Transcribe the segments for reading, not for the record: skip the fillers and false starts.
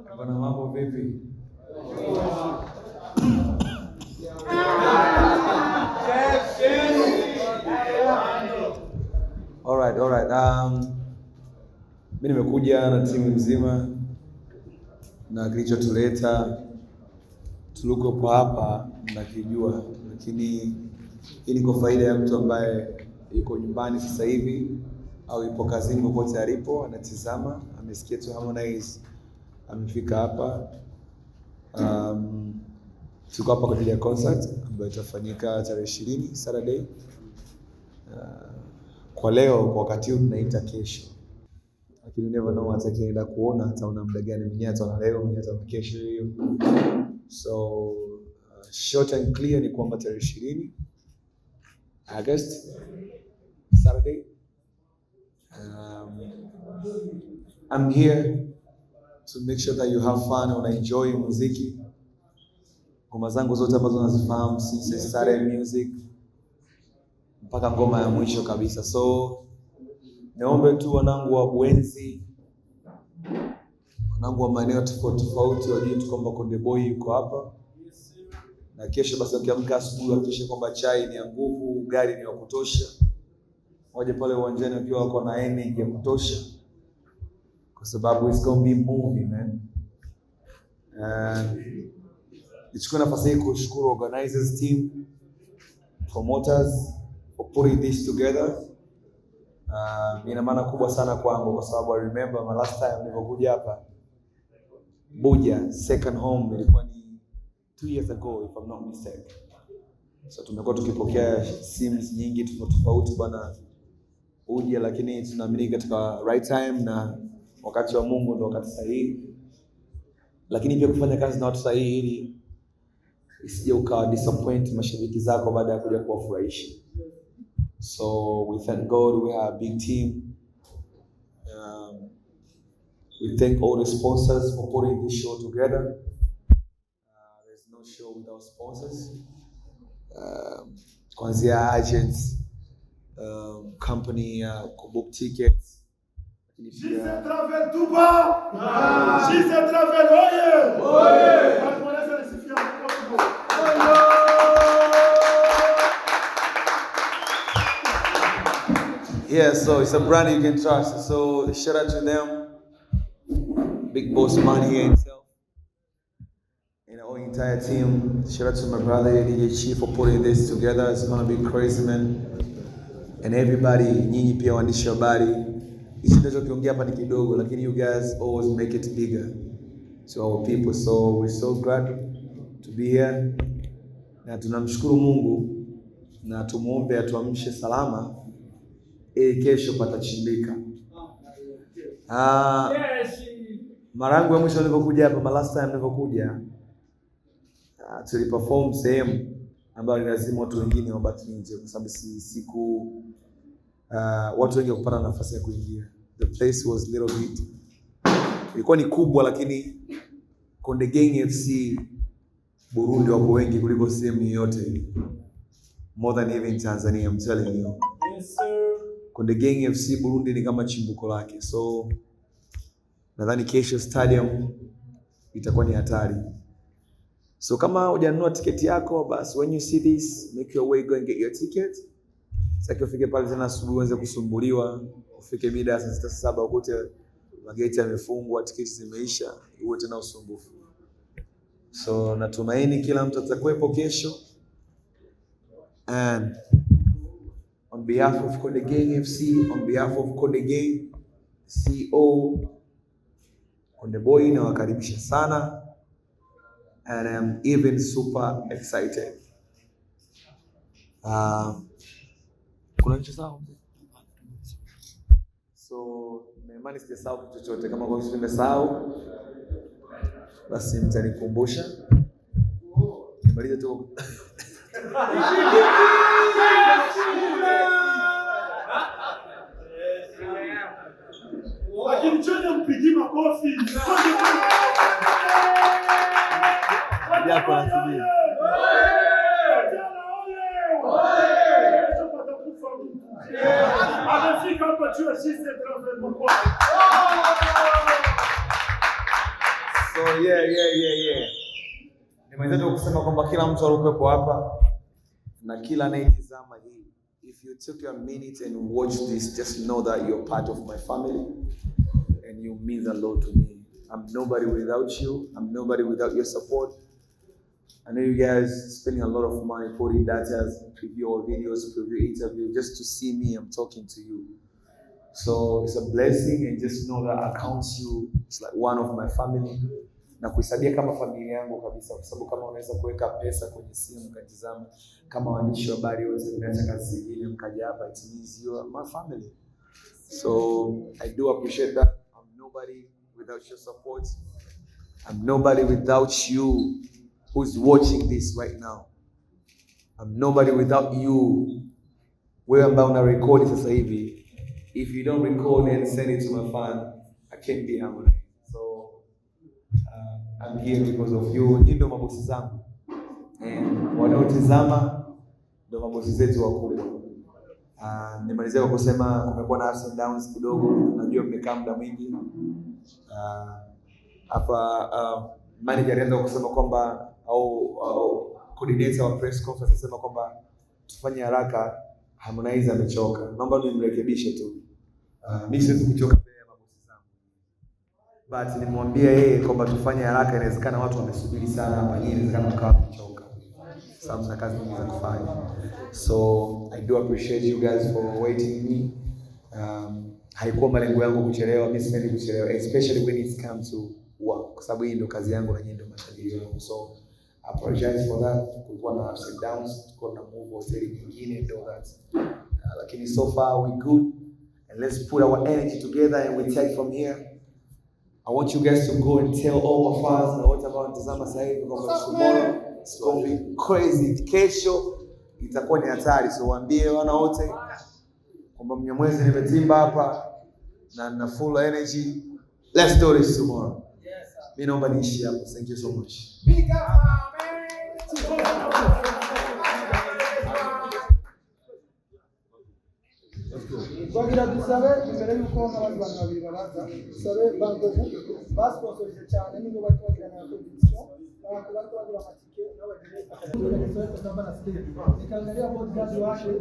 Bwana mambo vipi? All right. Mimi nimekuja na timu nzima na kilichotuleta tuliko hapa nakijua, lakini hii ni kwa faida ya mtu ambaye yuko nyumbani sasa hivi au yupo kazini, popote alipo anatizama, amesikia tu Harmonize amefika hapa. Tuko hapa kwa ajili ya concert ambayo itafanyika tarehe 20 Saturday. Kwa leo, kwa wakati huu tunaita kesho, lakini never know atakayeenda kuona ataona muda gani. Mwenyewe ataona leo, mwenyewe ataona kesho hiyo. So short and clear ni kwamba tarehe 20 August Saturday, I'm here to make sure that you have fun and enjoy muziki. Ngoma zangu zote ambazo nazifahamu, since started music mpaka ngoma ya mwisho kabisa. So niombe tu wanangu wa Bwenzi, wanangu wa maeneo tofauti wajue tu kwamba Kondeboy yuko hapa. Na kesho basi ukiamka asubuhi hakikisha kwamba chai ni ya nguvu, gari ni ya kutosha. Waje pale uwanjani wakiwa wako na energy ya kutosha, kwa sababu it's going to be movie, man. Nichukue nafasi hii kushukuru organizers team, promoters for putting this together. Ina maana kubwa sana kwangu, kwa sababu I remember my last time nilipokuja hapa Buja second home ilikuwa ni 2 years ago if I'm not mistaken. So tumekuwa tukipokea sims nyingi tofauti bwana Buja, lakini tunaamini katika right time na wakati wa Mungu ndio wakati sahihi. Lakini pia kufanya kazi na watu sahihi ili isije ukawa disappoint mashabiki zako baada ya kuja kuwafurahisha. So we thank God we have a big team. We thank all the sponsors for putting this show together. There's no show without sponsors. Kuanzia agents, company, book tickets. She's a travel Duba. She's a travel oye. Oye. Yeah, so it's a brand you can trust. So shout out to them. Big boss man here himself. And our entire team. Shout out to my brother DJ Chief for putting this together. It's gonna be crazy, man. And everybody, nyinyi pia waandishi habari. Hichi ndio kiongea hapa ni kidogo, lakini you guys always make it bigger to our people. So we're so glad to be here. Na tunamshukuru Mungu na tumuombe atuamshe salama kesho patachimbika. Mara yangu ya mwisho nilipokuja hapa, my last time nilipokuja, tuliperform sehemu ambayo ni lazima watu wengine wabaki nje kwa sababu siku watu wengi kupata nafasi ya kuingia. The place was little bit, ilikuwa ni kubwa, lakini Konde Gang FC Burundi wako wengi kuliko sehemu yoyote, more than even Tanzania, I'm telling you. Yes sir. Konde Gang FC Burundi ni kama chimbuko lake. So nadhani kesho stadium itakuwa ni hatari. So kama hujanunua tiketi yako, basi when you see this, make your way, go and get your ticket. Sasa ufike pale tena asubuhi uanze kusumbuliwa, ufike mida saa 6-7 ukute mageti yamefungwa, tiketi zimeisha, uwe tena usumbufu. So natumaini kila mtu atakuwepo kesho. And on behalf of Konde Gang FC, on behalf of Konde Gang CEO Kondeboy, nawakaribisha sana. And I'm even super excited. Kuna nchi sawa? So naimani sijasahau kitu chochote. Kama kwa kitu nimesahau, basi mtanikumbusha. Nimalize tu. Akimchoja mpigi makofi. Yako nasubiri. Amefika hapa chuo sisi travel makofi. So yeah. Nimeweza kusema kwamba kila mtu alikuwepo hapa na kila anayetazama hii, if you took a minute and watched this, just know that you're part of my family and you mean a lot to me. I'm nobody without you. I'm nobody without your support. I know you guys spending a lot of money putting data, preview videos, preview interview, just to see me. I'm talking to you. So it's a blessing, and just know that I count you. It's like one of my family. Na kuhesabia kama familia yangu kabisa, kwa sababu kama unaweza kuweka pesa kwenye simu mkatizama, kama waandishi wa habari wote mnaacha kazi zingine mkaja hapa, it means you are my family. So I do appreciate that. I'm nobody without your support. I'm nobody without you who's watching this right now. I'm nobody without you. Wewe ambao una record sasa hivi. If you don't record and send it to my fan, I can't be Harmonize. So I'm here because of you. Nyinyi ndio mabosi zangu. And wanaotazama ndio mabosi zetu wakubwa. Nimalizia kwa kusema kumekuwa na ups and downs kidogo. Najua mmekaa muda mwingi. Hapa manager alianza kusema kwamba au coordinator wa press conference anasema kwamba tufanye haraka, Harmonize amechoka. Naomba nimrekebishe tu. Mimi siwezi kuchoka mbele ya mabosi zangu. But nimwambia yeye kwamba tufanye haraka, inawezekana watu wamesubiri sana hapa, nyinyi inawezekana mkawa mmechoka. Sababu na kazi nyingi za kufanya. So I do appreciate you guys for waiting me. Haikuwa malengo yangu kuchelewa, mimi sipendi kuchelewa, especially when it comes to work, kwa sababu hii ndio kazi yangu na nyinyi ndio matajiri wangu. So I apologize for that. Kulikuwa na ups and downs, tulikuwa na move hoteli nyingine and all that. Lakini so far we good, and let's put our energy together and we take from here. I want you guys to go and tell all my fans na wote ambao wanatazama sasa hivi kwamba tomorrow it's going to be crazy. Kesho itakuwa ni hatari, so waambie wana wote kwamba Mnyamwezi nimetimba hapa na nina full energy. Let's do this tomorrow. Mimi naomba niishi hapo. Thank you so much. Big up, man. Twagira dusabe imbere yuko n'abandi bantu babiri babaza dusabe bangovu basponsorije cyane n'ingo batwagira na competition abantu batwagira amatike n'abagire akatamba na stage nikaangalia podcast wake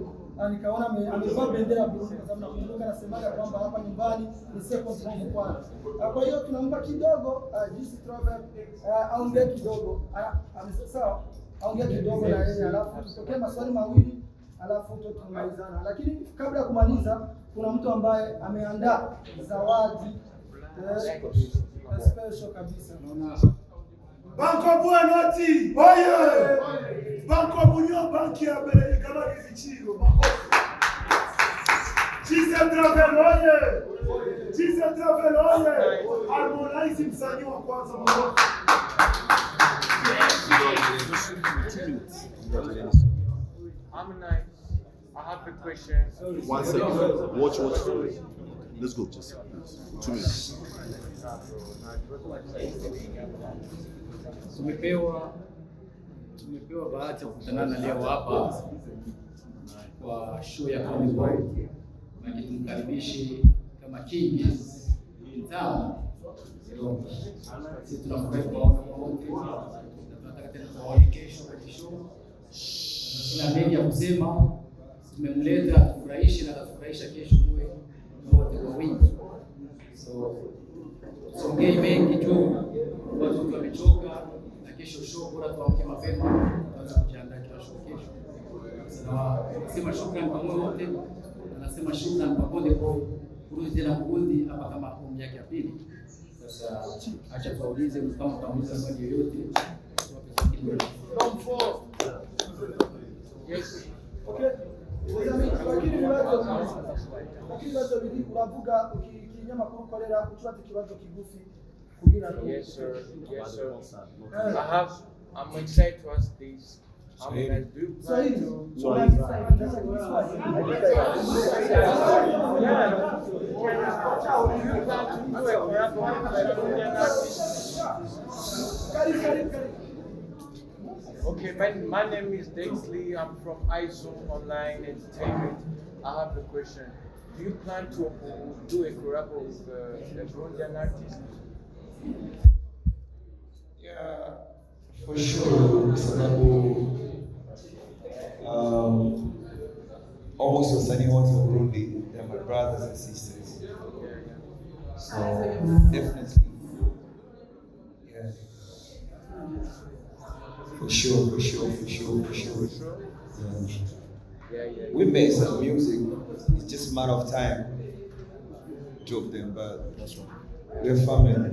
nikaona amevaa bendera ya Burundi kwa sababu nakumbuka nasemaga kwamba hapa nyumbani ni second time kwanza. Kwa hiyo tunampa kidogo jinsi travel aongee kidogo amesema aongee kidogo na yeye, alafu tutokee maswali mawili alafu tutamalizana. Lakini kabla ya kumaliza kuna mtu ambaye ameandaa zawadi special kabisa. Banko Buenoti, oye! Banko Bunyo, banki ya bere, kama kizichiro, Chise travel, oye! Chise travel, oye! Harmonize msanii wa kwanza mwanzo. Harmonize, I have a question. 1 second. Watch. Let's go. Just 2 minutes. Tumepewa bahati ya kukutana leo hapa kwa show ya Kondeboy. Na tumkaribishe kama king mtaani. Sisi tunafurahi kuwaona wote. Tunataka tena tuwaone kesho kwa show. Sina mengi ya kusema. Tumemleta kufurahisha na kufurahisha kesho muwe wote kwa wingi. So songei mengi tu, watu wamechoka na kesho show bora tuamke mapema tuanze kujiandaa kwa show kesho. Sasa nasema shukrani kwa moyo wote, nasema shukrani kwa Kondeboy kurudi tena kurudi hapa kama awamu yake ya pili. Sasa acha tuulize kama tutamuuliza swali yoyote. Yes. Okay. Lakini wazo bili uravuga ukinyama kurukorera kuchwata kibazo kigufi kugira ngo. Yes sir. I'm excited to ask this. I'm gonna do plan to. Okay, my name is Dexley. I'm from iZoom Online Entertainment. I have a question. Do you plan to do a collab with a Burundian artist? For sure, sababu almost wasanii wote wa Burundi, they're my brothers and sisters. So definitely, yeah. For sure. Yeah. We made some music. It's just a matter of time. Drop them, but that's right. We're family.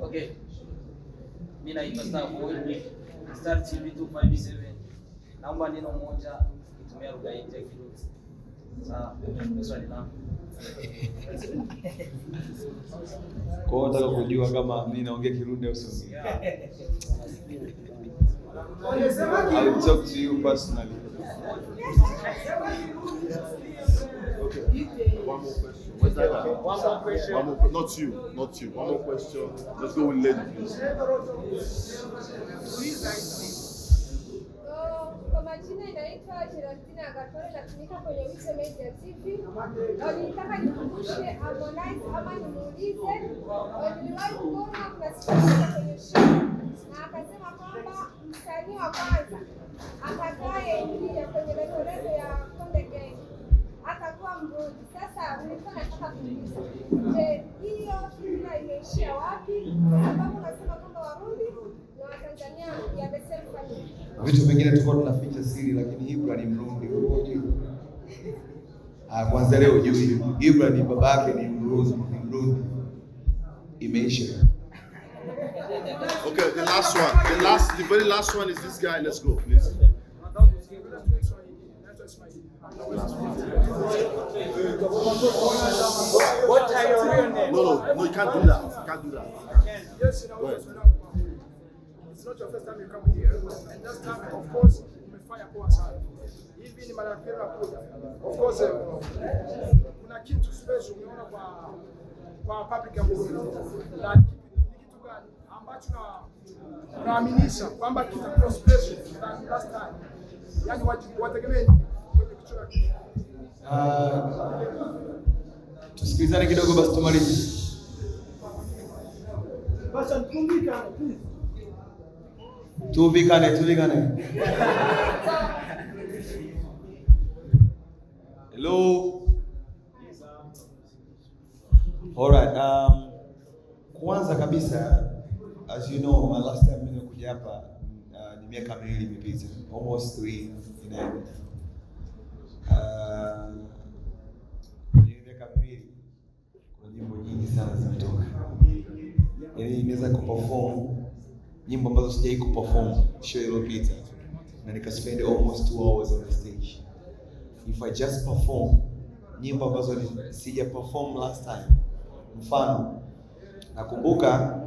Okay. Mimi naitwa Starboy, Star TV 257. Naomba neno moja nitumie lugha yetu ya Kirundi. Sawa, swali langu. Kwa hiyo nataka kujua kama mimi naongea Kirundi au sio. I'll talk to you personally. Okay. One more question. What's that? One more question. Not you. One more question. Let's go with lady, please. Kwa majina inaitwa Adukorera, natumika kwenye Ubusa Media TV. Nilitaka nikumbushe Harmonize ama nimuulize, niliwahi kuona kuna siku kwenye show na akasema kwamba msanii wa kwanza atakayeingia kwenye rekoredo ya Kondeboy atakuwa Muri. Sasa nilikuwa nataka kuuliza, je, hiyo fikra imeishia wapi? Sababu nasema kwamba Warundi na Watanzania yamesema fanyika. Vitu vingine tulikuwa tunaficha siri, lakini Ibra ni Mrundi. Kwanza leo ujue Ibra ni babake ni Mrundi. Imeisha. Okay, the last one. The very last one is this guy. Let's go, please. What are your real names? No, you can't do that. Yes, Go ahead. It's not your first time you come here, and this time, of course, you may fire for us. Even in Malapera, of course, kuna kitu special umeona kwa public ya Muri. Na ni kitu gani ambacho naaminisha kwamba kitakuwa special than last time. Yaani wategemee kwenye kichwa hiki. Tusikilizane kidogo basi tumalize. Basi tukumbukane, please. Tuvikane. Hello. Alright, kwanza kabisa, as you know, my last time nimekuja hapa ni miaka miwili imepita, almost 3 inaenda. Miaka miwili kuna nyimbo nyingi sana zimetoka. Yaani nimeweza kuperform nyimbo ambazo sijai kuperform show iliyopita na nikaspend almost 2 hours on the stage. If I just perform nyimbo ambazo sija perform last time. Mfano, nakumbuka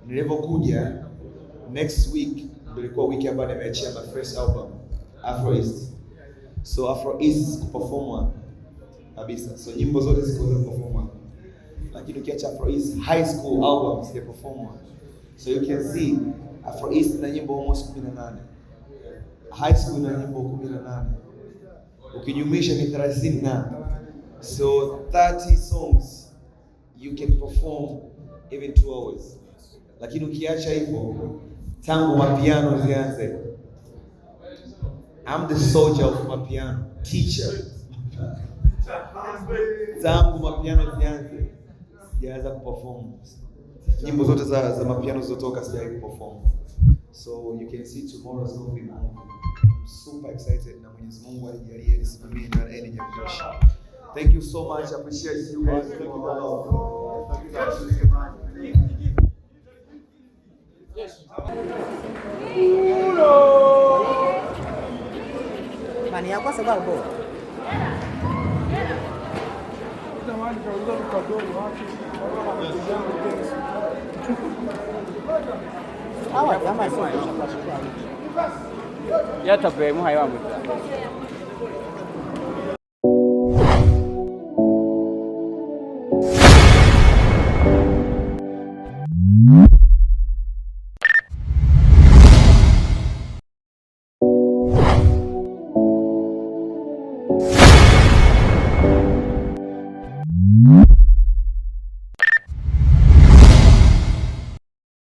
nilipokuja next week ndio ilikuwa wiki ambayo nimeachia my first album Afro East. So Afro East kuperform kabisa. So nyimbo zote zikuweza kuperform. Lakini ukiacha Afro East high school albums sija perform. So you can see Afro East na nyimbo almost 18. High school na nyimbo 18. Ukijumlisha ni 30 na. So 30 songs you can perform even 2 hours. Lakini ukiacha hivyo tangu mapiano zianze. I'm the soldier of mapiano, teacher. Tangu mapiano zianze sijaanza kuperform. Nyimbo zote za mapiano zilizotoka sijawahi kuperform. So you can see tomorrow is going to be more. I'm super excited na Mwenyezi Mungu alijalie nisimamie na energy ya kutosha. Thank you so much. I appreciate you guys. Yes. Mani yako sababu bora. Jamani, kauliza mkadogo wapi? Hawa kama sio. Yata be mu haywa mu.